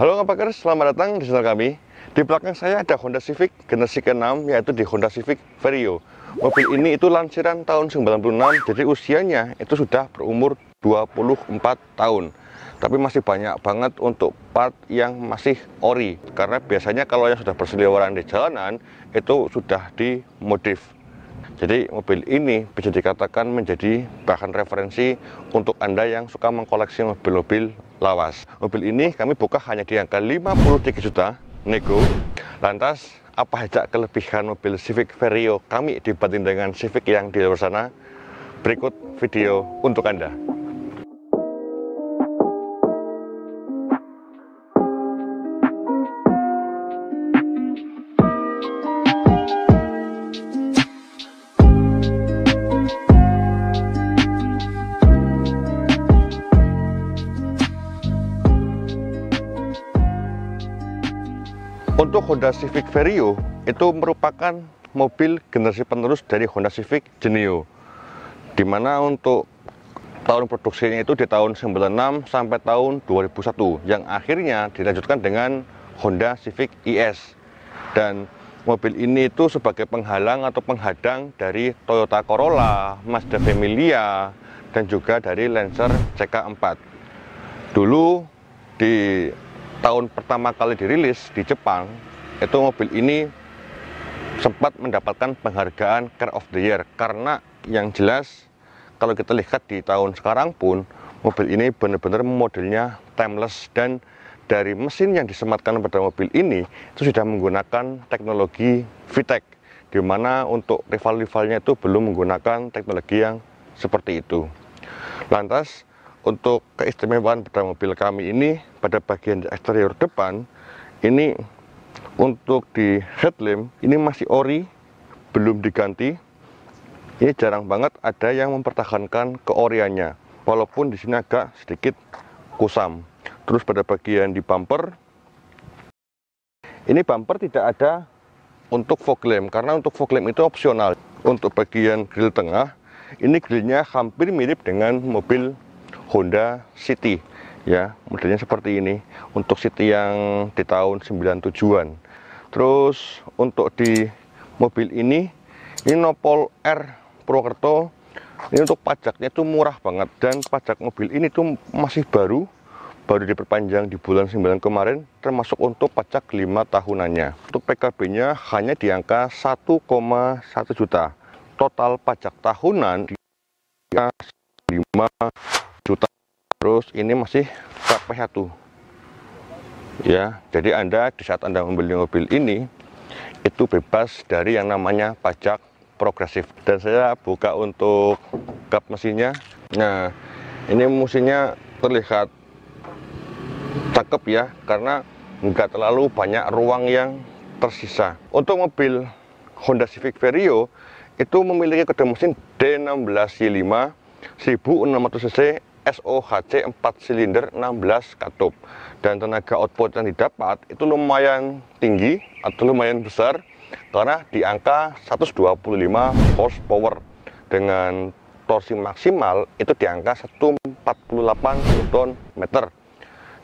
Halo ngapakers, selamat datang di channel kami. Di belakang saya ada Honda Civic generasi ke-6, yaitu di Honda Civic Vario. Mobil ini itu lansiran tahun 96, jadi usianya itu sudah berumur 24 tahun. Tapi masih banyak banget untuk part yang masih ori, karena biasanya kalau yang sudah berseliweran di jalanan itu sudah dimodif. Jadi mobil ini bisa dikatakan menjadi bahan referensi untuk Anda yang suka mengkoleksi mobil-mobil lawas. Mobil ini kami buka hanya di angka 53 juta nego. Lantas, apa saja kelebihan mobil Civic Vario kami dibanding dengan Civic yang di luar sana? Berikut video untuk Anda. Untuk Honda Civic Vario itu merupakan mobil generasi penerus dari Honda Civic Genio, dimana untuk tahun produksinya itu di tahun 96 sampai tahun 2001, yang akhirnya dilanjutkan dengan Honda Civic ES. Dan mobil ini itu sebagai penghalang atau penghadang dari Toyota Corolla, Mazda Familia, dan juga dari Lancer CK4. Dulu di tahun pertama kali dirilis di Jepang, itu mobil ini sempat mendapatkan penghargaan Car of the Year, karena yang jelas kalau kita lihat di tahun sekarang pun mobil ini benar-benar modelnya timeless, dan dari mesin yang disematkan pada mobil ini itu sudah menggunakan teknologi VTEC, di mana untuk rival-rivalnya itu belum menggunakan teknologi yang seperti itu. Lantas untuk keistimewaan pada mobil kami ini, pada bagian eksterior depan ini, untuk di headlamp ini masih ori, belum diganti. Ini jarang banget ada yang mempertahankan keoriannya, walaupun di sini agak sedikit kusam. Terus pada bagian di bumper, ini bumper tidak ada untuk fog lamp, karena untuk fog lamp itu opsional. Untuk bagian grill tengah, ini grillnya hampir mirip dengan mobil Honda City, ya, modelnya seperti ini untuk City yang di tahun 97-an. Terus untuk di mobil ini Nopol R Purwokerto, ini untuk pajaknya itu murah banget, dan pajak mobil ini tuh masih baru diperpanjang di bulan 9 kemarin, termasuk untuk pajak 5 tahunannya. Untuk PKB-nya hanya di angka 1,1 juta. Total pajak tahunan di 5 juta. Terus ini masih KP1, ya, jadi Anda di saat Anda membeli mobil ini itu bebas dari yang namanya pajak progresif. Dan saya buka untuk kap mesinnya. Nah, ini mesinnya terlihat cakep ya, karena nggak terlalu banyak ruang yang tersisa. Untuk mobil Honda Civic Vario itu memiliki kode mesin D16Y5 1600 cc SOHC 4 silinder 16 katup, dan tenaga output yang didapat itu lumayan tinggi atau lumayan besar, karena di angka 125 horsepower dengan torsi maksimal itu di angka 148 Nm.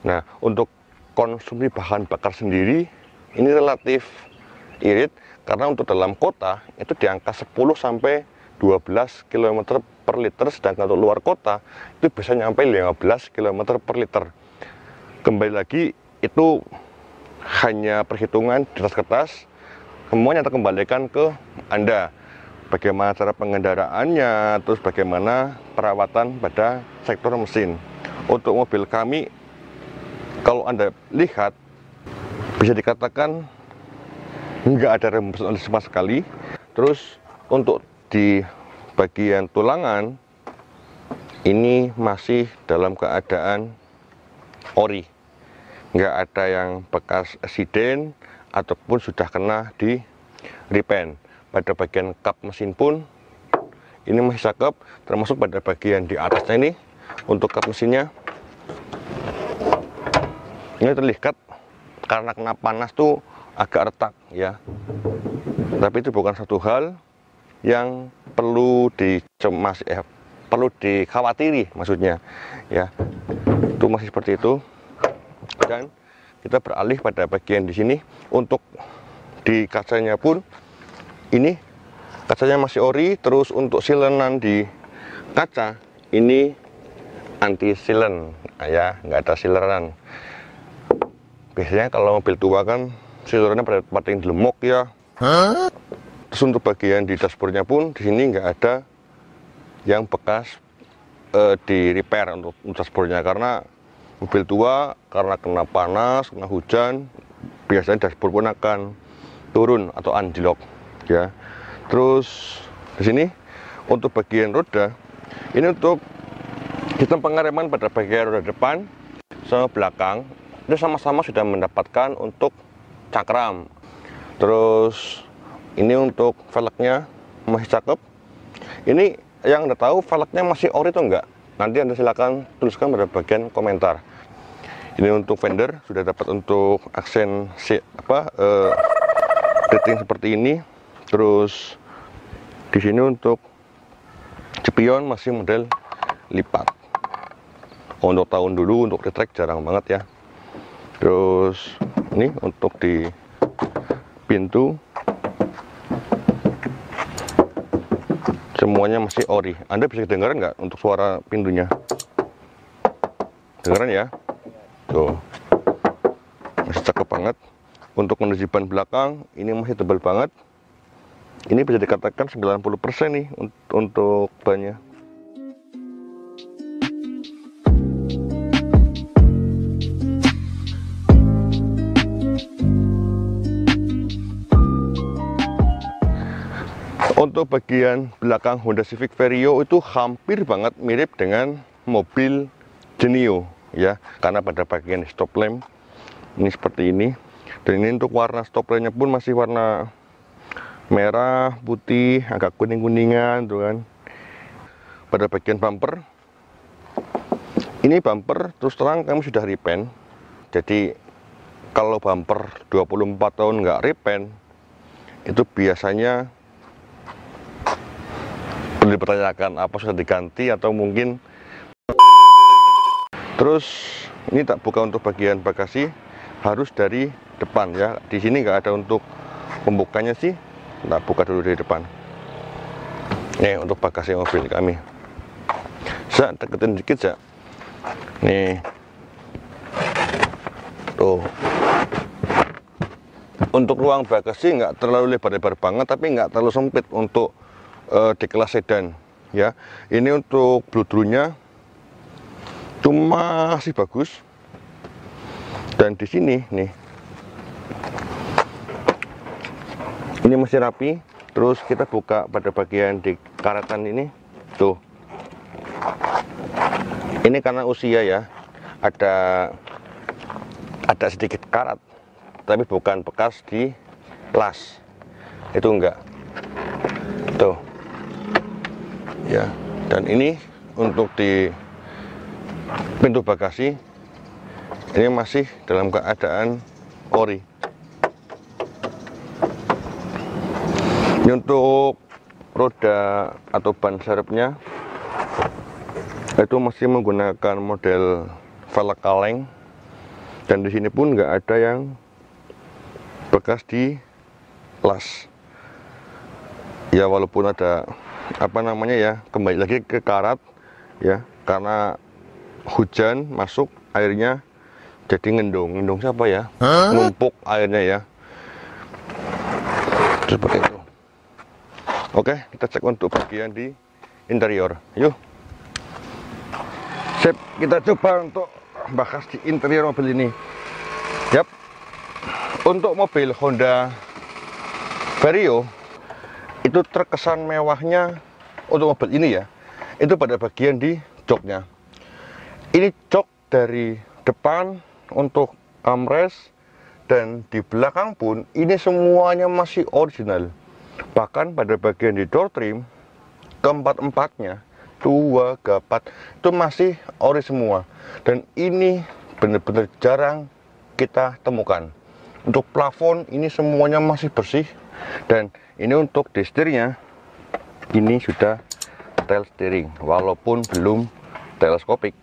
Nah, untuk konsumsi bahan bakar sendiri ini relatif irit, karena untuk dalam kota itu di angka 10 sampai 12 km per liter, sedangkan untuk luar kota itu bisa nyampe 15 km per liter. Kembali lagi, itu hanya perhitungan di atas kertas, semuanya terkembalikan ke Anda. Bagaimana cara pengendaraannya, terus bagaimana perawatan pada sektor mesin. Untuk mobil kami, kalau Anda lihat, bisa dikatakan nggak ada rem sama sekali. Terus untuk di bagian tulangan ini masih dalam keadaan ori, nggak ada yang bekas eksiden ataupun sudah kena di repaint. Pada bagian kap mesin pun ini masih cakep, termasuk pada bagian di atasnya ini. Untuk kap mesinnya ini terlihat karena kena panas tuh agak retak ya, tapi itu bukan satu hal yang perlu perlu dikhawatiri, maksudnya ya, itu masih seperti itu. Dan kita beralih pada bagian di sini. Untuk di kacanya pun ini kacanya masih ori. Terus untuk silenan di kaca ini anti silen, ya, nggak ada sileran. Biasanya kalau mobil tua kan silerannya pada yang lemok ya. Terus untuk bagian di dashboardnya pun di sini nggak ada yang bekas di repair untuk dashboardnya, karena mobil tua karena kena panas, kena hujan, biasanya dashboard pun akan turun atau anjlok ya. Terus di sini untuk bagian roda ini, untuk sistem pengereman pada bagian roda depan sama belakang itu sama-sama sudah mendapatkan untuk cakram. Terus ini untuk velgnya masih cakep. Ini yang Anda tahu velgnya masih ori atau enggak? Nanti Anda silakan tuliskan pada bagian komentar. Ini untuk fender sudah dapat untuk aksen rating seperti ini. Terus di sini untuk spion masih model lipat. Untuk tahun dulu untuk retract jarang banget ya. Terus ini untuk di pintu semuanya masih ori. Anda bisa dengar nggak untuk suara pintunya? Dengaran ya? Tuh, masih cakep banget. Untuk kondisi ban belakang ini masih tebal banget. Ini bisa dikatakan 90% nih untuk bannya. Untuk bagian belakang Honda Civic Vario itu hampir banget mirip dengan mobil Genio ya, karena pada bagian stop lamp ini seperti ini, dan ini untuk warna stop lampnya pun masih warna merah, putih, agak kuning-kuningan tuh kan. Pada bagian bumper ini, bumper terus terang kami sudah repaint. Jadi kalau bumper 24 tahun nggak repaint itu biasanya dipertanyakan apa sudah diganti atau mungkin. Terus ini tak buka untuk bagian bagasi, harus dari depan ya. Di sini nggak ada untuk pembukanya sih, tak buka dulu dari depan. Nih untuk bagasi mobil kami. Saya deketin dikit ya. Nih tuh, untuk ruang bagasi nggak terlalu lebar-lebar banget, tapi nggak terlalu sempit untuk di kelas sedan ya. Ini untuk bludrunya cuma masih bagus, dan di sini nih ini masih rapi. Terus kita buka pada bagian di karetan ini tuh, ini karena usia ya, ada sedikit karat, tapi bukan bekas di las, itu enggak tuh ya. Dan ini untuk di pintu bagasi ini masih dalam keadaan ori. Ini untuk roda atau ban serepnya itu masih menggunakan model velg kaleng, dan di sini pun nggak ada yang bekas di las ya, walaupun ada apa namanya ya, kembali lagi ke karat ya, karena hujan masuk airnya jadi ngendong siapa ya, numpuk airnya ya, seperti itu. Oke, kita cek untuk bagian di interior. Yuk, sip, kita coba untuk bahas di interior mobil ini. Yap, untuk mobil Honda Vario itu terkesan mewahnya untuk mobil ini ya, itu pada bagian di joknya. Ini jok dari depan untuk armrest, dan di belakang pun ini semuanya masih original. Bahkan pada bagian di door trim keempat-empatnya, 2, 4 itu masih ori semua, dan ini benar-benar jarang kita temukan. Untuk plafon ini semuanya masih bersih, dan ini untuk di setirnya ini sudah tel steering walaupun belum teleskopik.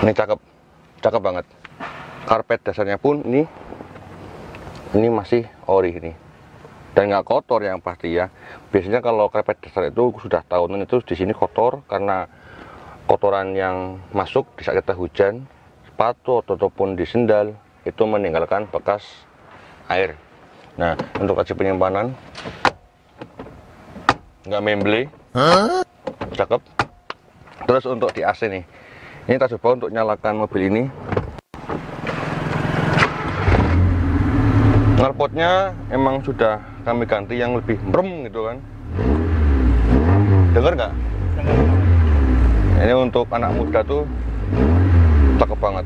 Ini cakep banget. Karpet dasarnya pun ini masih ori ini, dan nggak kotor yang pasti ya. Biasanya kalau karpet dasar itu sudah tahunan itu di sini kotor karena kotoran yang masuk di saat kita hujan, sepatu ataupun di sendal itu meninggalkan bekas air. Nah, untuk aci penyimpanan nggak memble, cakep. Terus untuk di AC nih, ini kita coba untuk nyalakan mobil ini. Knalpotnya emang sudah kami ganti yang lebih merem gitu kan. Dengar nggak? Ini untuk anak muda tuh cakep banget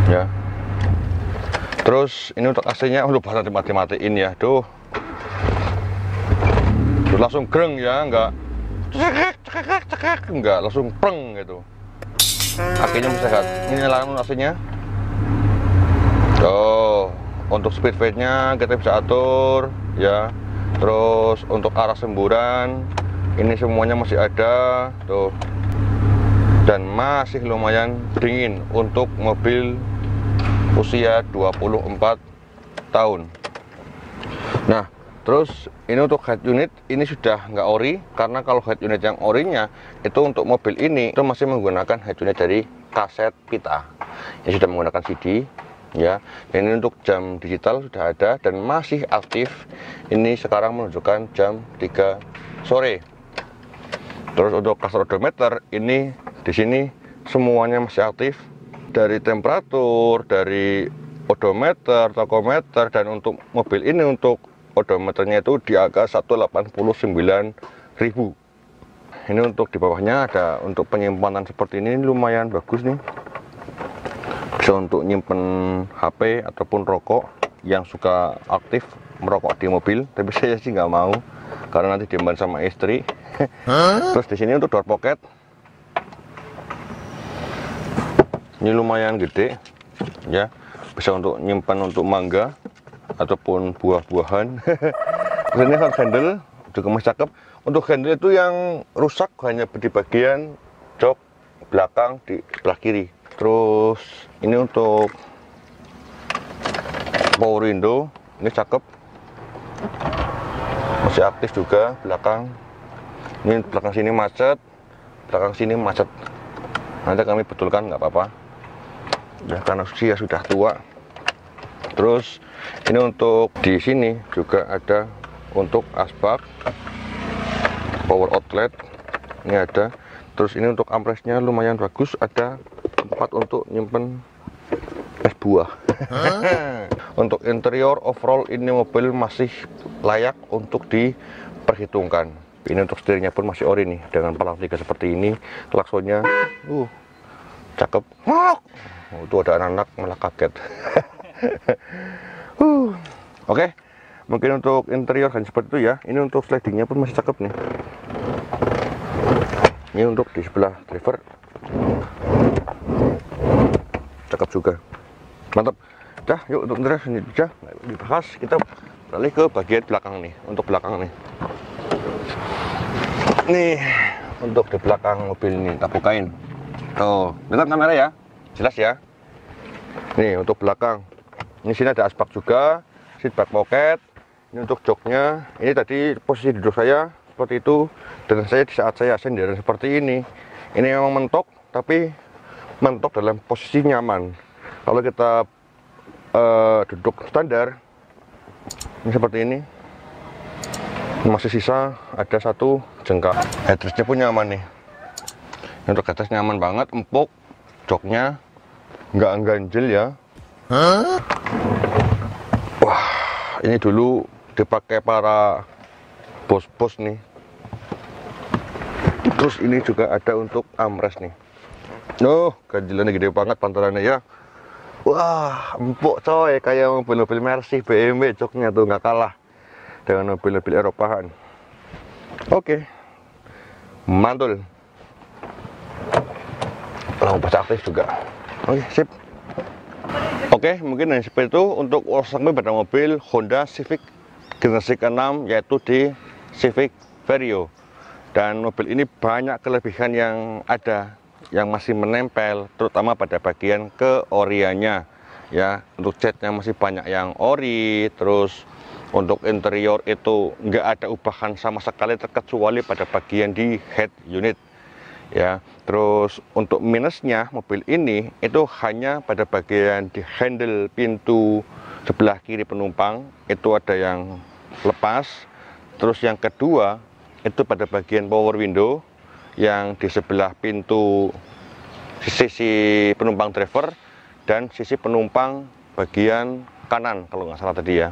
ya. Terus ini untuk AC-nya, lupa nanti mati-matiin ya. Tuh langsung greng ya, enggak langsung preng gitu. Akhirnya bisa sehat. Ini nyalakan AC-nya. Tuh, untuk speed fade-nya kita bisa atur ya. Terus untuk arah semburan ini semuanya masih ada tuh, dan masih lumayan dingin untuk mobil usia 24 tahun. Nah, terus ini untuk head unit ini sudah nggak ori, karena kalau head unit yang orinya itu untuk mobil ini itu masih menggunakan head unit dari kaset pita yang sudah menggunakan CD ya. Dan ini untuk jam digital sudah ada dan masih aktif. Ini sekarang menunjukkan jam 3 sore. Terus untuk cluster odometer ini di sini semuanya masih aktif, dari temperatur, dari odometer, tachometer, dan untuk mobil ini untuk odometernya itu di angka 189.000. Ini untuk di bawahnya ada untuk penyimpanan seperti ini lumayan bagus nih. Bisa untuk nyimpen HP ataupun rokok yang suka aktif merokok di mobil, tapi saya sih nggak mau karena nanti diemban sama istri. Terus di sini untuk door pocket ini lumayan gede ya, bisa untuk nyimpan untuk mangga ataupun buah-buahan. Terus ini handle juga masih cakep. Untuk handle itu yang rusak hanya di bagian jok belakang di sebelah kiri. Terus ini untuk power window ini cakep, masih aktif juga belakang. Ini belakang sini macet, belakang sini macet. Nanti kami betulkan nggak apa-apa ya, karena usia sudah tua. Terus ini untuk di sini juga ada untuk asbak, power outlet ini ada. Terus ini untuk ampresnya lumayan bagus, ada tempat untuk nyimpen es buah. Untuk interior overall ini mobil masih layak untuk diperhitungkan. Ini untuk setirnya pun masih ori nih, dengan palang 3 seperti ini. Klaksonnya cakep. Itu ada anak-anak malah kaget. Oke, mungkin untuk interior hanya seperti itu ya. Ini untuk slidingnya pun masih cakep nih. Ini untuk di sebelah driver cakep juga, mantap. Dah, yuk untuk interior ini aja dibahas. Kita beralih ke bagian belakang nih. Untuk belakang nih, untuk di belakang mobil ini kita bukain. Tuh, lihat kamera ya, jelas ya. Nih untuk belakang, ini sini ada asbak juga, seat back pocket. Ini untuk joknya. Ini tadi posisi duduk saya seperti itu, dan saya di saat saya senderan seperti ini memang mentok, tapi mentok dalam posisi nyaman. Kalau kita duduk standar ini seperti ini, masih sisa ada 1 jengkal. Headrestnya pun nyaman nih. Untuk headrest nyaman banget, empuk, joknya nggak ganjel ya. Wah, ini dulu dipakai para bos-bos nih. Terus ini juga ada untuk armrest nih. Ganjelannya gede banget pantalannya ya. Wah, empuk coy, kayak mobil-mobil Mercy, BMW, joknya tuh nggak kalah dengan mobil-mobil Eropahan. Oke, mantul. Lampu aktif juga. Oke, sip. Oke, mungkin hanya seperti itu untuk urusan pada mobil Honda Civic generasi ke-6, yaitu di Civic Vario. Dan mobil ini banyak kelebihan yang ada yang masih menempel, terutama pada bagian keoriannya ya. Untuk catnya masih banyak yang ori, terus untuk interior itu nggak ada ubahan sama sekali terkecuali pada bagian di head unit ya. Terus untuk minusnya mobil ini itu hanya pada bagian di handle pintu sebelah kiri penumpang itu ada yang lepas. Terus yang kedua itu pada bagian power window yang di sebelah pintu sisi penumpang driver dan sisi penumpang bagian kanan kalau nggak salah tadi ya,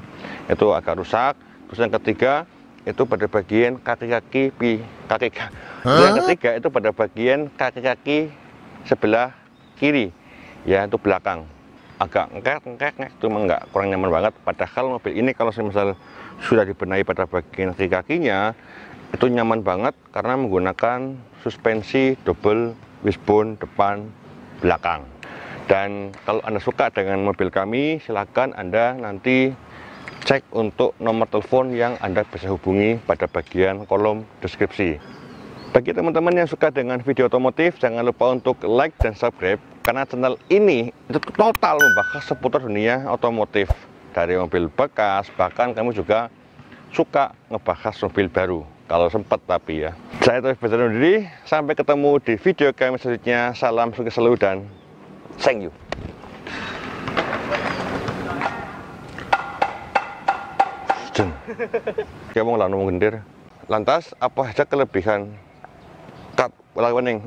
itu agak rusak. Terus yang ketiga itu pada bagian yang ketiga itu pada bagian kaki-kaki sebelah kiri ya, itu belakang agak ngek itu memang nggak, kurang nyaman banget. Padahal mobil ini kalau misal sudah dibenahi pada bagian kaki-kakinya itu nyaman banget karena menggunakan suspensi double wishbone depan belakang. Dan kalau Anda suka dengan mobil kami, silakan Anda nanti cek untuk nomor telepon yang Anda bisa hubungi pada bagian kolom deskripsi. Bagi teman-teman yang suka dengan video otomotif, jangan lupa untuk like dan subscribe, karena channel ini itu total membahas seputar dunia otomotif, dari mobil bekas, bahkan kami juga suka ngebahas mobil baru kalau sempat. Tapi ya, saya terus berterima diri, sampai ketemu di video kami selanjutnya. Salam sukses selalu dan thank you. Kamu ngomong gendir. Lantas apa saja kelebihan kap lawaning?